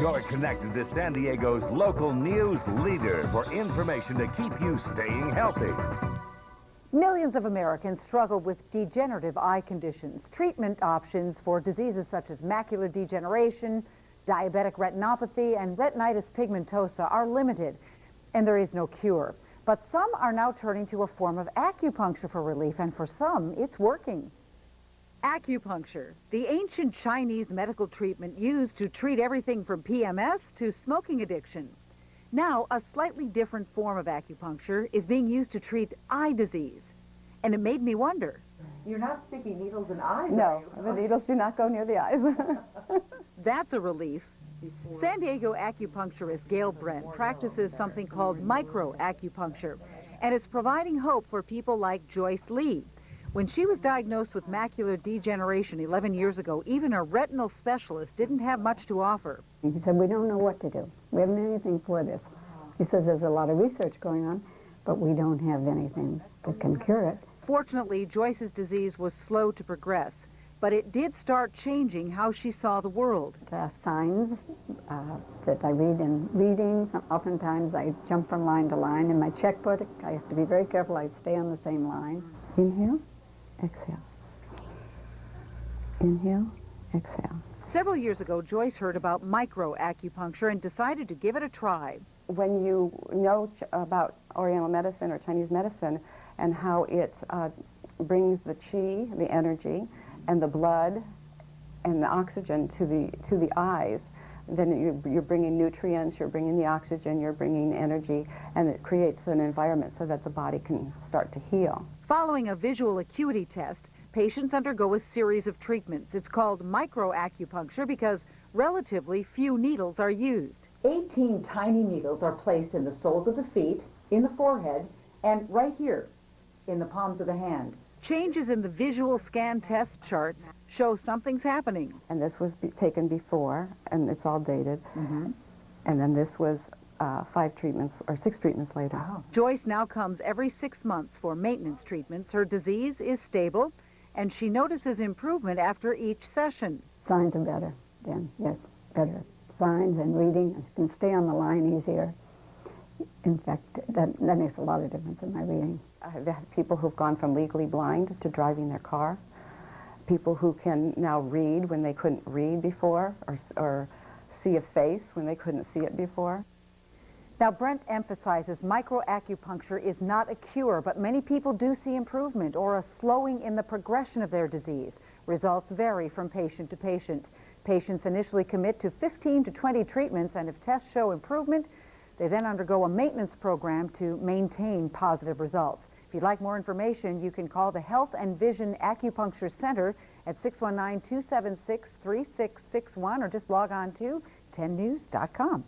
You're connected to San Diego's local news leader for information to keep you staying healthy. Millions of Americans struggle with degenerative eye conditions. Treatment options for diseases such as macular degeneration, diabetic retinopathy, and retinitis pigmentosa are limited, and there is no cure. But some are now turning to a form of acupuncture for relief, and for some, it's working. Acupuncture, the ancient Chinese medical treatment used to treat everything from PMS to smoking addiction. Now, a slightly different form of acupuncture is being used to treat eye disease. And it made me wonder. You're not sticking needles in eyes, No, the needles do not go near the eyes. That's a relief. San Diego acupuncturist Gail Brent practices something called micro-acupuncture, and it's providing hope for people like Joyce Lee. When she was diagnosed with macular degeneration 11 years ago, even a retinal specialist didn't have much to offer. He said, we don't know what to do. We haven't anything for this. He says there's a lot of research going on, but we don't have anything that can cure it. Fortunately, Joyce's disease was slow to progress, but it did start changing how she saw the world. The signs that I read in reading, oftentimes I jump from line to line. In my checkbook, I have to be very careful I stay on the same line. Inhale. Exhale. Inhale, exhale. Several years ago, Joyce heard about micro-acupuncture and decided to give it a try. When you know about Oriental medicine or Chinese medicine and how it brings the qi, the energy, and the blood and the oxygen to the eyes, then you're bringing nutrients, you're bringing the oxygen, you're bringing energy, and it creates an environment so that the body can start to heal. Following a visual acuity test, patients undergo a series of treatments. It's called microacupuncture because relatively few needles are used. 18 tiny needles are placed in the soles of the feet, in the forehead, and right here in the palms of the hand. Changes in the visual scan test charts show something's happening. And this was taken before, and it's all dated. Mm-hmm. And then this was 5 treatments or 6 treatments later. Wow. Joyce now comes every 6 months for maintenance treatments. Her disease is stable, and she notices improvement after each session. Signs are better then, yes, better. Signs and reading, I can stay on the line easier. In fact, that makes a lot of difference in my reading. I've had people who've gone from legally blind to driving their car, people who can now read when they couldn't read before, or see a face when they couldn't see it before. Now, Brent emphasizes microacupuncture is not a cure, but many people do see improvement or a slowing in the progression of their disease. Results vary from patient to patient. Patients initially commit to 15 to 20 treatments, and if tests show improvement, they then undergo a maintenance program to maintain positive results. If you'd like more information, you can call the Health and Vision Acupuncture Center at 619-276-3661 or just log on to 10news.com.